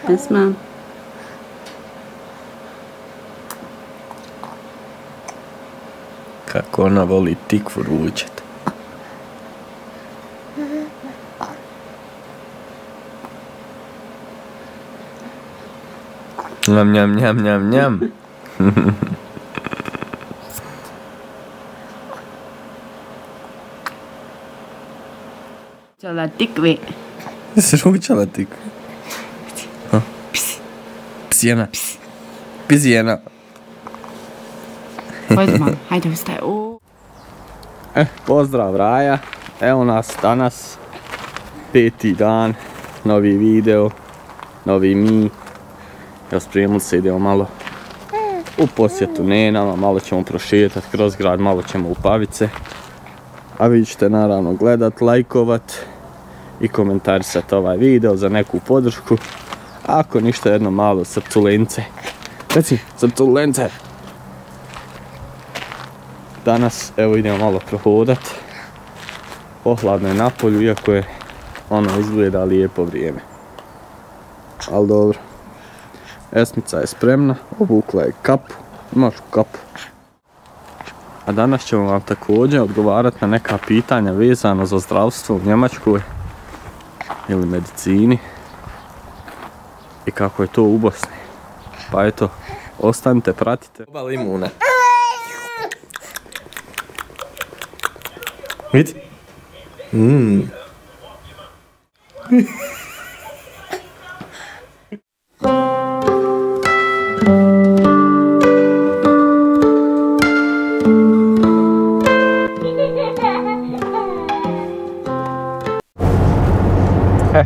Ne smem. Kako ona voli tikvu ručet. Njam, njam, njam, njam, njam. Ručala tikve. Jesi ručala tikve? Psi. Psijena. Psijena. Hajde mam, hajde ustaj. Pozdrav Raja. Evo nas danas. 5. dan. Novi video. Novi mi. Ja spremili se, idemo malo u posjetu nenama, malo ćemo prošetati kroz grad, malo ćemo u Pavice. A vi ćete naravno gledat, lajkovat i komentarisati ovaj video za neku podršku. Ako ništa, jedno malo srculence. Reci, srculence! Danas, evo, idemo malo prohodat. Pohladno je napolju, iako je ono izgleda lijepo vrijeme. Ali dobro. Esmica je spremna, obukla je kapu, imaš kapu. A danas ćemo vam također odgovarati na neka pitanja vezano za zdravstvo u Njemačkoj ili medicini i kako je to u Bosni. Pa eto, ostanite, pratite. Oba limuna. Vidi?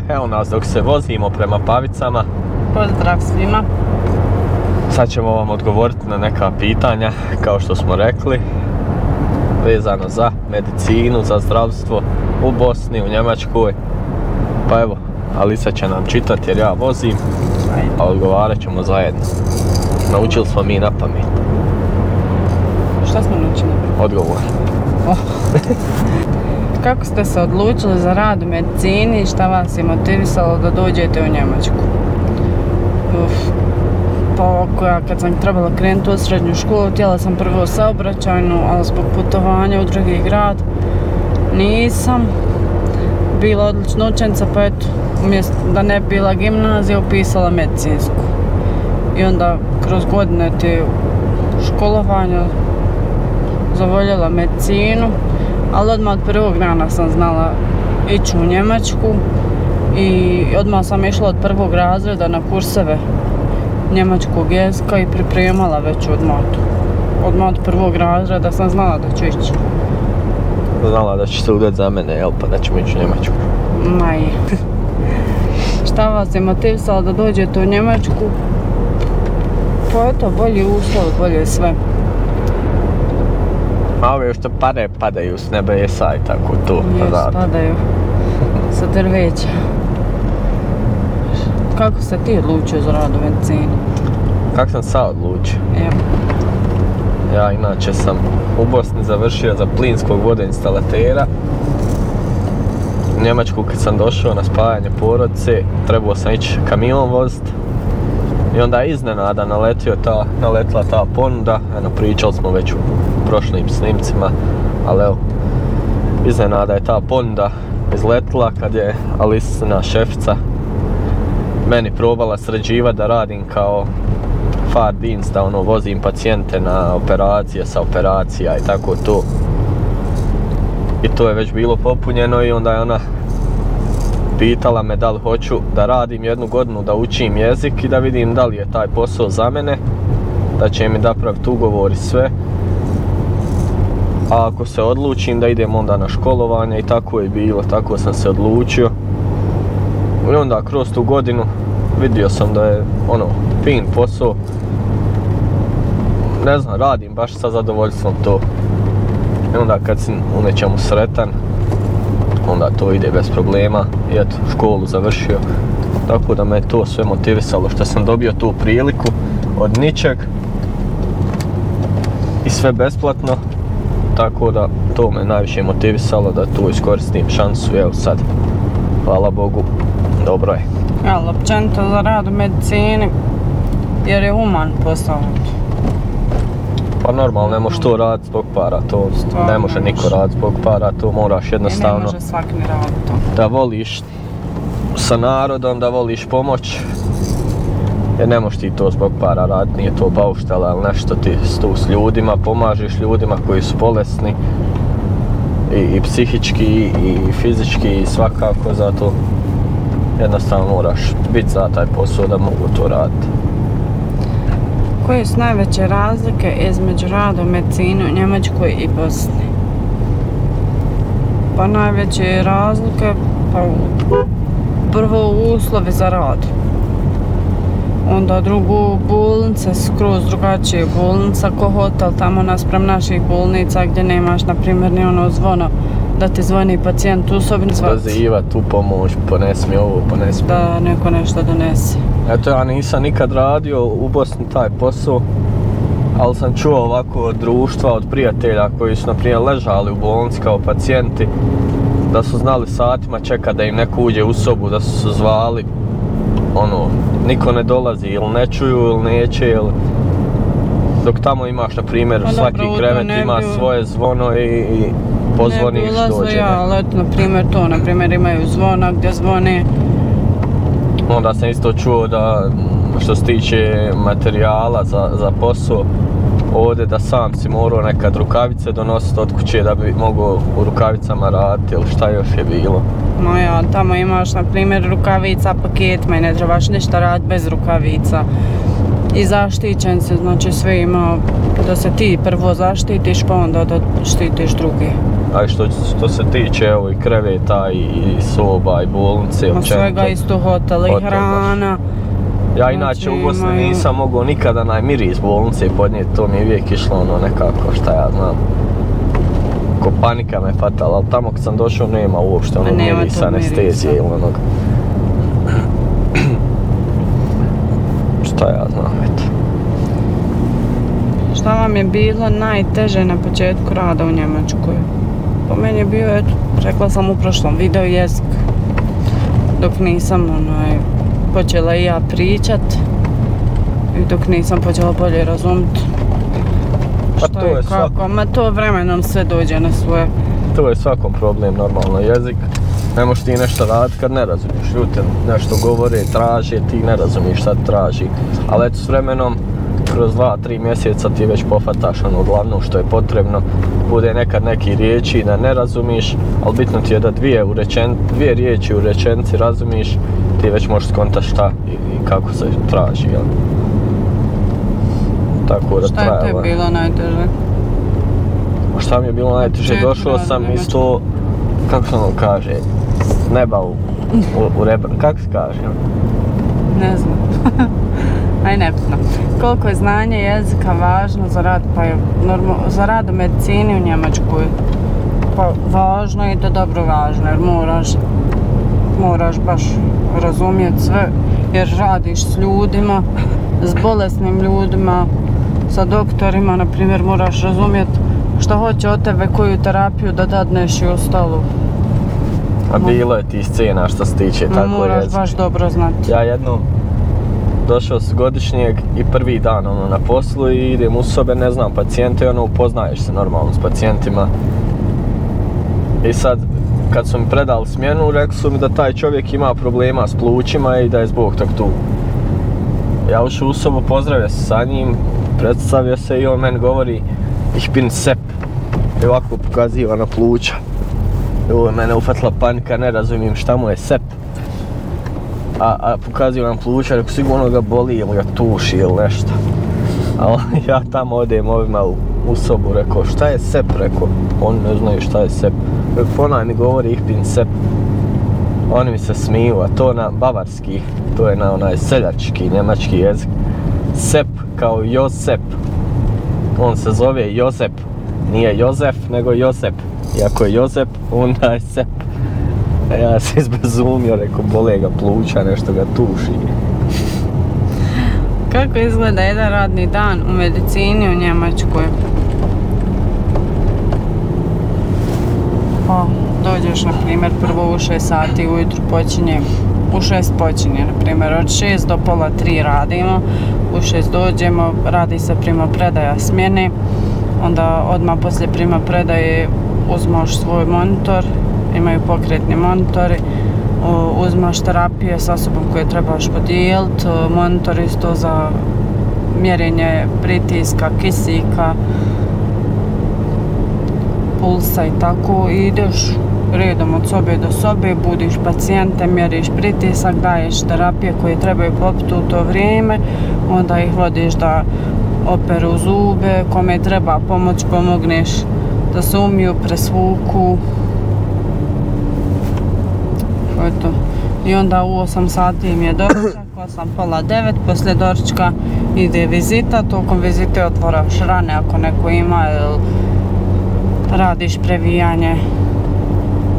Evo nas dok se vozimo prema Pavicama. Pozdrav svima. Sad ćemo vam odgovoriti na neka pitanja, kao što smo rekli, vezano za medicinu, za zdravstvo u Bosni, u Njemačkoj. Pa evo, Alisa će nam čitati jer ja vozim, a odgovarat ćemo zajedno. Naučili smo mi na pamet. Šta smo naučili? Odgovor. Kako ste se odlučili za rad u medicini i šta vas je motivisalo da dođete u Njemačku? Pa ovako, ja kad sam trebala krenuti u srednju školu, htjela sam prvo saobraćajnu, ali zbog putovanja u drugi grad nisam bila odlična učenica, pa eto, umjesto da ne bi bila gimnazija, upisala medicinsku. I onda kroz godine te školovanja zavoljela medicinu, ali odmah od prvog dana sam znala ići u Njemačku i odmah sam išla od prvog razreda na kurseve njemačkog jezika i pripremala već odmah od prvog razreda sam znala da ću ići. Znala da će se udati za mene, jel, pa da ćemo ići u Njemačku? Ma je. Šta vas je motivisalo da dođete u Njemačku? Pa eto, bolji uslov, bolje sve. A ove što pare padaju s nebesa i tako to. Jes, padaju. Sa drveća. Kako se ti odlučio za rad u medicini? Kako sam sad odlučio? Evo. Ja inače sam u Bosni završio za plinskog vodoinstalatera. U Njemačku kad sam došao na spajanje porodice, trebao sam ići kamion vozit. I onda je iznenada naletila ta ponuda, pričali smo već u prošlim snimcima, ali evo, iznenada je ta ponuda izletila kad je Alisina šefica meni probala sređivati da radim kao Fahrdienst, da vozim pacijente na operacije, sa operacija i tako to. I to je već bilo popunjeno i onda je ona pitala me da li hoću da radim 1 godinu, da učim jezik i da vidim da li je taj posao za mene, da će mi napraviti ugovor i sve. A ako se odlučim da idem onda na školovanje i tako je bilo, tako sam se odlučio. I onda kroz tu godinu vidio sam da je fin posao. Ne znam, radim baš sa zadovoljstvom to. I onda kad si u nečemu sretan, onda to ide bez problema i eto, školu završio. Tako da me to sve motivisalo što sam dobio tu priliku od ničeg i sve besplatno. Tako da to me najviše motivisalo da tu iskoristim šansu, evo sad, hvala Bogu, dobro je. Ja, općenito za rad u medicini, jer je human posao. Pa normalno, ne možeš to raditi zbog para, to Stvarno ne može niko raditi zbog para, to moraš jednostavno Ne može svaki ni raditi to. da voliš sa narodom, da voliš pomoć. Jer ne možeš ti to zbog para raditi, nije to bauštela ili nešto, ti tu s ljudima, pomažeš ljudima koji su bolesni i psihički i fizički i svakako, zato jednostavno moraš biti za taj posao da mogu to raditi. Koje su najveće razlike između rada u medicini u Njemačkoj i Bosni? Pa najveće razlike, pa prvo uslovi za rad. Onda drugo, bolnice, skroz drugačije bolnica ko hotel tamo naspram naših bolnica gdje nemaš na primjer ni ono zvono da ti zvoni pacijent u sobi zvati. Doziva tu pomoć, ponesi mi ovo, ponesi mi. Da neko nešto donese. Eto, ja nisam nikad radio u Bosni taj posao, ali sam čuo ovako od društva, od prijatelja koji su naprimjer ležali u bolnici kao pacijenti, da su znali satima čekati da im neko uđe u sobu, da su zvali, ono, niko ne dolazi, ili ne čuju, ili neće, ili... Dok tamo imaš, na primjer, svaki krevet ima svoje zvono i pozvoniš, dođe. Ne bi ulazio ja, ali eto, na primjer, imaju zvona gdje zvone. Onda sam isto čuo da, što se tiče materijala za posao, ovdje da sam si morao nekad rukavice donositi od kuće da bi mogao u rukavicama raditi ili šta još je bilo. No ja, tamo imaš na primjer rukavica paketima i ne trebaš ništa raditi bez rukavica. I zaštićen se, znači sve ima da se ti prvo zaštitiš pa onda da štitiš druge. A što se tiče evo i kreveta i soba i bolnice općenito. Svega isto hotel i hrana. Ja inače u Bosni nisam mogao nikada miris bolnice podnijeti, to mi je uvijek išlo ono nekako, šta ja znam. Ko panika me fatala, ali tamo kad sam došao nema uopšte onog mirisa, anestezije ili onog. Šta ja znam, eto. Šta vam je bilo najteže na početku rada u Njemačkoj? Po meni je bio, eto, rekla sam u prošlom videu, jezik. Dok nisam počela i ja pričat i dok nisam počela bolje razumjeti što je kako, ma to vremenom sve dođe na svoje. To je svakom problem, normalno, jezik. Ne možeš ti nešto raditi kad ne razumiješ, ljudi nešto govore, traže, ti ne razumiješ šta traži. Ali eto s vremenom, kroz 2-3 mjeseca ti već pofataš ono glavno što je potrebno. Bude nekad neki riječi da ne razumiš, ali bitno ti je da dvije riječi u rečenici razumiš, ti već možeš skontat šta i kako se traži, jel? Tako da šta je te bilo najteže? Šta mi je bilo najteže? Došao sam isto, kako se ono kaže, s neba u rebra, kako se kaže? Ne znam. Aj nebitno. Koliko je znanje jezika važno za rad, pa je za rad u medicini u Njemačkoj? Pa važno je da dobro važno, jer moraš baš razumjeti sve, jer radiš s ljudima, s bolesnim ljudima, sa doktorima, na primjer, moraš razumjeti što hoće od tebe, koju terapiju da dadneš i ostalo. A bilo je ti scena što se tiče tako jezika. Moraš baš dobro znati. Ja jednom došao s godišnjeg i prvi dan na poslu i idem u sobe, ne znam pacijente, upoznaješ se normalno s pacijentima. I sad, kad su mi predali smjenu, rekli su mi da taj čovjek ima problema s plućima i da je zbog tak tu. Ja ušao u sobu, pozdravio se sa njim, predstavio se i on meni govori Ich bin Sepp. I ovako pokaziva na pluća. I mene ufatila panika, ne razumijem šta mu je Sepp. A pokaziva nam pluća, rekao sigurno ga boli ili ga tuši ili nešto. A ja tamo odem ovima u sobu, rekao šta je Sepp, rekao. Oni ne znaju šta je Sepp. Rekao onaj mi govori Ich bin Sepp. Oni mi se smiju, a to na bavarski, to je na onaj seljački, njemački jezik. Sepp kao Josep. On se zove Josep. Nije Jozef, nego Josep. Iako je Josep, onda je Sepp. A ja se izbezumio, rekao, bole ga pluća, nešto ga tuši. Kako izgleda jedan radni dan u medicini u Njemačkoj? Pa, dođeš, na primjer, prvo u 6 sati ujutru počinje u 6 počinje, na primjer od 6 do pola 3 radimo, u 6 dođemo, radi se primopredaja smjene, onda odmah poslije primopredaje uzmeš svoj monitor, imaju pokretni monitori, uzmaš terapije sa sobom koje trebaš podijeliti, monitor isto za mjerenje pritiska, kisika, pulsa i tako, i ideš redom od sobe do sobe, budiš pacijente, mjeriš pritisak, daješ terapije koje trebaju popiti u to vrijeme, onda ih vodiš da operu zube, kome treba pomoć pomogneš da se umiju, presvuku. Eto. I onda u 8 sati im je doručak, 8 pola 9, poslije doručka ide vizita, tokom vizite otvaraš rane ako neko ima, radiš previjanje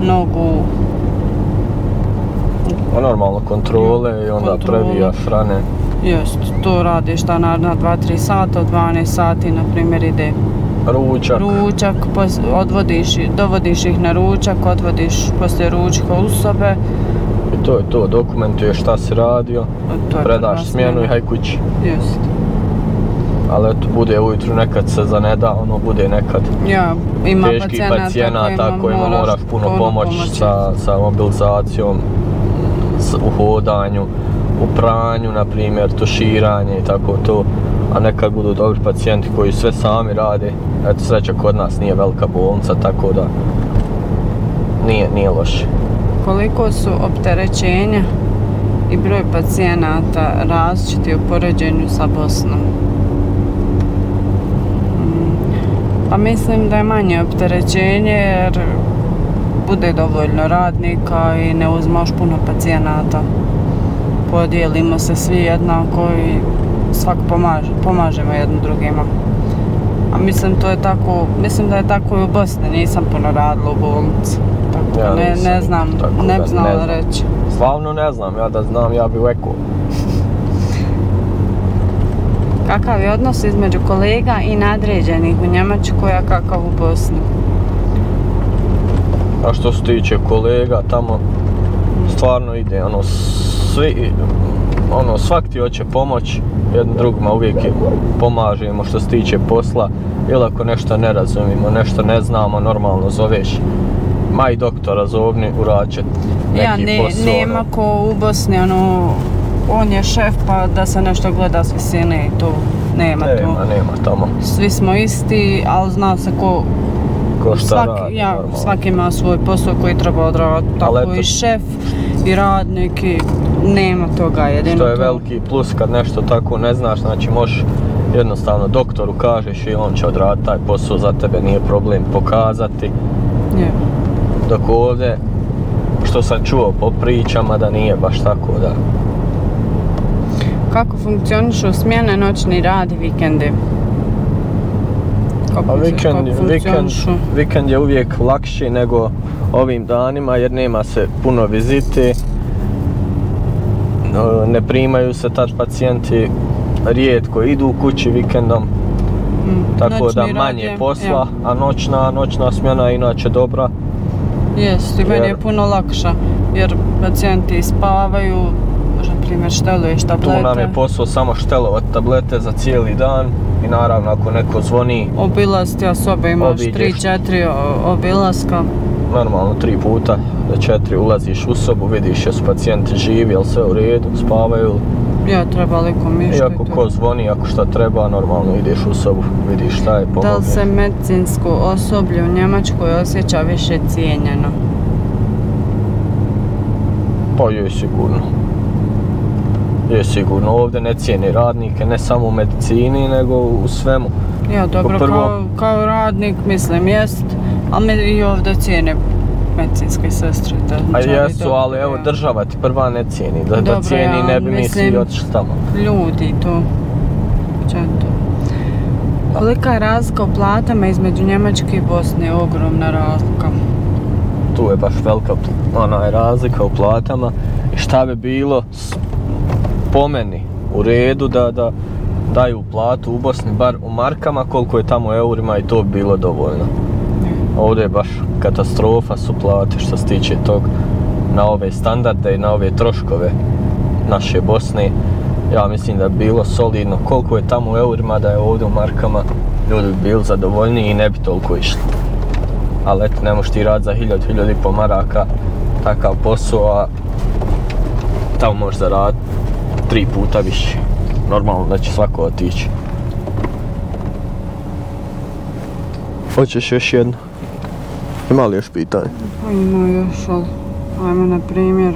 nogu. Normalno kontrole i onda previjaš rane. Jest, to radiš da na 2-3 sata, od 12 sati na primjer ide ručak, dovodiš ih na ručak, odvodiš poslije ručka u sobe. I to je to, dokumentuješ šta si radio, predaš smjenu i haj kući. Jest. Ali eto, bude ujutru nekad se zaneda, ono bude nekad teških pacijenata kojima moraš puno pomoći sa mobilizacijom, u hodanju, u pranju, na primjer, tuširanje i tako to. A nekad budu dobri pacijenti koji sve sami rade. Eto, sreća kod nas nije velika bolnica, tako da nije loše. Koliko su opterećenja i broj pacijenata različiti u poređenju sa Bosnom? Pa mislim da je manje opterećenje jer bude dovoljno radnika i ne uzmaš puno pacijenata. Podijelimo se svi jednako i svak pomažemo jedno drugima. A mislim da je tako i u Bosni, nisam puno radila u bolnici. Tako ja ne znam, ne bi znala reći. Slavno ne znam, ja da znam ja bi rekao. Kakav je odnos između kolega i nadređenih u Njemačkoj, a kakav u Bosni? A što se tiče kolega, tamo stvarno ide, svak ti hoće pomoć, jedno drugima uvijek pomažemo što se tiče posla, ili ako nešto ne razumimo, nešto ne znamo, normalno zoveš maj doktora zovni, uradit će neki posao. Nema ko u Bosni, on je šef pa da se nešto gleda s visine i to nema tu. Nema tamo. Svi smo isti, ali zna se ko šta radi. Svaki ima svoj posao koji treba odraditi, tako i šef i radnik i nema toga jedino. Što je veliki plus kad nešto tako ne znaš, znači možeš jednostavno doktoru kažeš i on će odraditi taj posao za tebe, nije problem pokazati. Dok ovdje, što sam čuo po pričama da nije baš tako da. Kako funkcionišu smjene, noćni rad i vikendi? Vikend je uvijek lakši nego ovim danima jer nema se puno vizite, ne primaju se tad pacijenti, rijetko idu kući vikendom, tako da manje posla, a noćna smjena je inače dobra. Jest, i meni je puno lakša jer pacijenti spavaju, na primjer šteluješ tablete. Tu nam je posao samo štelovat tablete za cijeli dan i naravno ako neko zvoni... Obilaziti, a sobe imaš 3-4 obilaska. Normalno 3 puta do 4 ulaziš u sobu, vidiš jesu pacijenti živi, jel sve u redu, spavaju. Treba li ko mišta. I ako ko zvoni, ako šta treba, normalno ideš u sobu, vidiš šta je pomogne. Da li se medicinsko osoblje u Njemačkoj osjeća više cijenjeno? Pa je sigurno. Je sigurno, ovdje ne cijeni radnike, ne samo u medicini, nego u svemu. Ja, dobro, kao radnik mislim jest, ali i ovdje cijene medicinske sestre. A jesu, ali evo država ti prva ne cijeni, da cijeni ne bi mi svi otišli tamo. Ljudi to, četo. Kolika je razlika u platama između Njemačke i Bosne? Ogromna razlika. Tu je baš velika razlika u platama i šta bi bilo po meni u redu da daju platu u Bosni bar u markama, koliko je tamo u eurima i to bi bilo dovoljno. Ovdje je baš katastrofa su plate što se tiče tog. na ove standarde i na ove troškove naše Bosne, ja mislim da bi bilo solidno. Koliko je tamo u eurima, da je ovdje u markama, ljudi bi bili zadovoljniji i ne bi toliko išli. Ali eto, ne možeš ti raditi za 1000-1500 maraka takav posao, a tamo možeš zaraditi 3 puta više. Normalno da će svako otići. Hoćeš još jedno? Ima li još pitanje? Ima još, ali ajmo na primjer.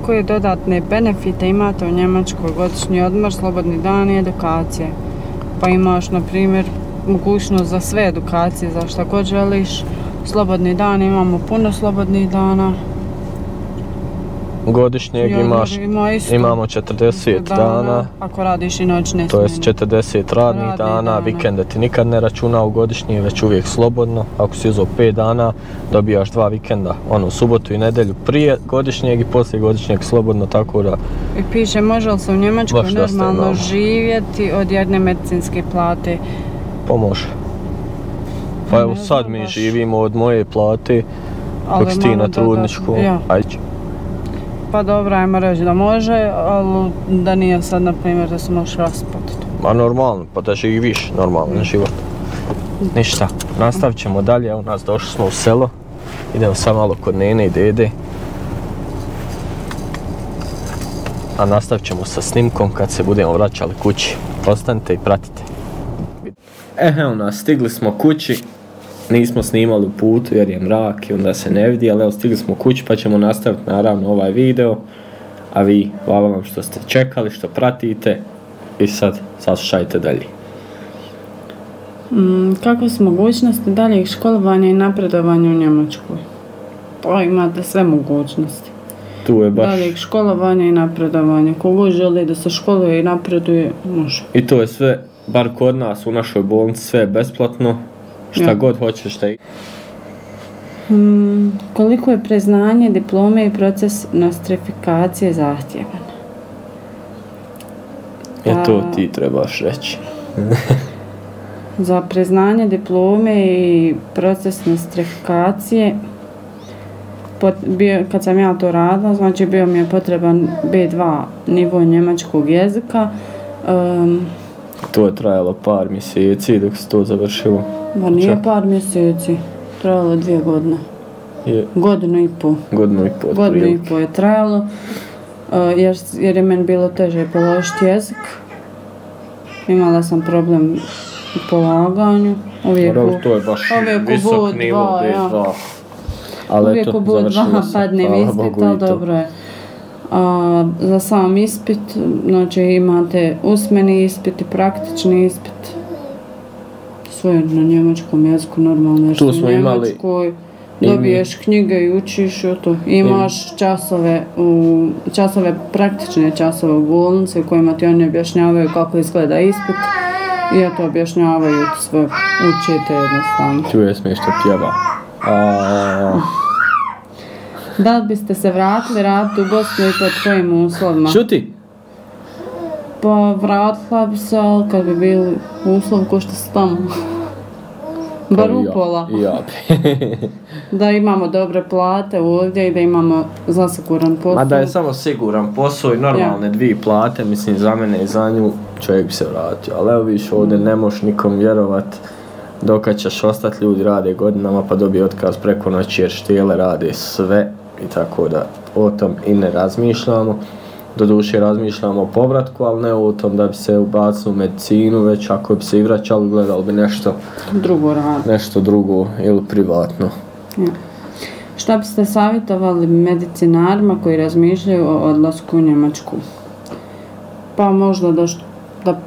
Koje dodatne benefite imate u Njemačkoj? Godišnji odmor, slobodni dan i edukacije. Pa imaš, na primjer, mogućnost za sve edukacije, za šta god želiš. Slobodni dan, imamo puno slobodnih dana. Godišnjeg imamo 40 dana. Ako radiš i noćne smjene. To jest 40 radnih dana, vikende ti nikad ne računa u godišnji, već uvijek slobodno. Ako si uzeo 5 dana, dobijaš 2 vikenda, subotu i nedjelju prije godišnjeg i poslije godišnjeg slobodno, tako da... I piše, može li se u Njemačkoj normalno živjeti od jedne medicinske plate? Pa može. Pa evo sad mi živimo od moje plate, dok si ti na trudničku. Pa dobro, ajmo reći da može, ali da nije sad, na primjer, da se možeš rasplatiti. Ma normalno, pa da živiš normalan život. Ništa, nastavit ćemo dalje, evo nas došli smo u selo. Idemo sad malo kod nene i dede. A nastavit ćemo sa snimkom kad se budemo vraćali kući. Ostanite i pratite. Evo nas, stigli smo kući. Nismo snimali u putu jer je mrak i onda se ne vidi, ali evo stigli smo kući pa ćemo nastaviti naravno ovaj video. A vi, hvala vam što ste čekali, što pratite i sad saslušajte dalje. Kakve su mogućnosti daljeg školovanja i napredovanja u Njemačkoj? Pa imate sve mogućnosti. Tu je baš... Daljeg školovanja i napredovanja. Kogo želi da se školuje i napreduje, može. I to je sve, bar kod nas u našoj bolnici, sve je besplatno. Šta god hoćeš da... Koliko je priznanje, diplome i proces nostrifikacije zahtjevan? To ti trebaš reći. Za priznanje diplome i proces nostrifikacije, kad sam ja to radila, znači bio mi je potreban B2 nivo njemačkog jezika. To je trajalo par mjeseci dok se to završilo. Ma nije par mjeseci, trajalo 2 godine. Godinu i pol. Godinu i pol je trajalo, jer je meni bilo teže položiti jezik. Imala sam problem u polaganju. To je baš visok nivo B2. Uvijek u B2 padnem ispit, ali dobro je. Za sam ispit, znači imate usmeni ispit i praktični ispit. Sve na njemačkom jeziku, normalno jer u Njemačkoj. Dobiješ knjige i učiš to. Imaš časove, praktične časove u bolnici u kojima ti oni objašnjavaju kako izgleda ispit. I to objašnjavaju sve, učite jednostavno. Tu je smiješno pjeva. Da li biste se vratili raditi u Bosnu i pod kojim uslovima? Šuti! Pa vratila bi se, ali kad bi bili uslov ko što su tamo. Bar upola. Da imamo dobre plate ovdje i da imamo zasiguran posao. A da je samo siguran posao i normalne 2 plate, mislim za mene i za nju čovjek bi se vratio. Ali evo viš ovdje ne možeš nikom vjerovat dok ćeš ostati, ljudi rade godinama pa dobije otkaz preko noći jer štijele rade sve i tako da o tom i ne razmišljamo. Doduše razmišljamo o povratku, ali ne o tom da bi se ubacili u medicinu, već ako bi se i vraćali, gledali bi nešto drugo ili privatno. Šta biste savjetovali medicinarima koji razmišljaju o odlasku u Njemačku? Pa možda da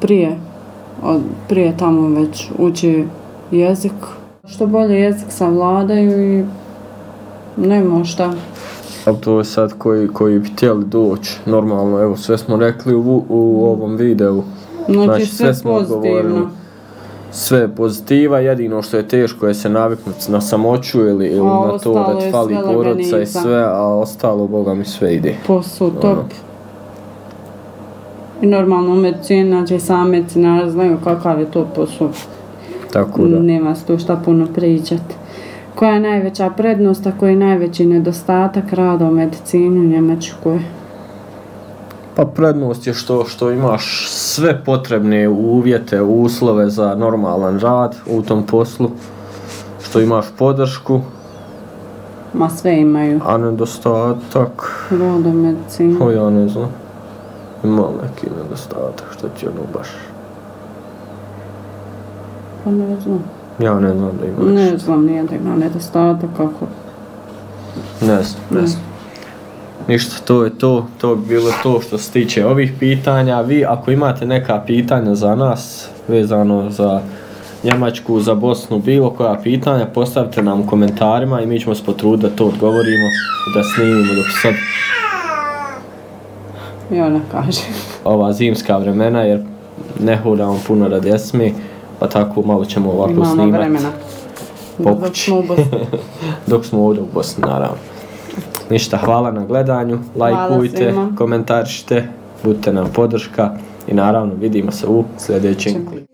prije tamo već uči jezik. Što bolje jezik savladaju i nema šta. Ali to je sad koji bi htjeli doći, normalno, evo sve smo rekli u ovom videu. Znači sve pozitivno. Sve pozitiva, jedino što je teško je se naviknuti na samoću ili na to da ti fali porodica i sve, a ostalo, Boga mi sve ide. Posao, top. I normalno u medicini, znači sam medicinar znaju kakav je to posao. Tako da. Nema se tu šta puno pričati. Koja je najveća prednost, a koji je najveći nedostatak rada u medicini u Njemačkoj? Pa prednost je što imaš sve potrebne uvjete, uslove za normalan rad u tom poslu, što imaš podršku. Ma sve imaju. A nedostatak... Rad u medicini. O, ja ne znam. Ima li neki nedostatak, što ti ono baš... Pa ne znam. Ja ne znam da ima nešto. Ne znam, nije da ima nedostatak, kako... Ne znam. Ništa, to je to. To bi bilo to što se tiče ovih pitanja. Vi, ako imate neka pitanja za nas, vezano za Njemačku, za Bosnu, bilo koja pitanja, postavite nam u komentarima i mi ćemo se potruditi da to odgovorimo i da snimimo dok sad Ja ne kažem. ova zimska vremena, jer ne hodamo puno radi Esmi, pa tako malo ćemo ovako Imamo snimati. vremena. Pokući. Dok smo ovdje u Bosni, naravno. Ništa, hvala na gledanju, lajkujte, komentarišite, budite nam podrška i naravno vidimo se u sljedećem klipu.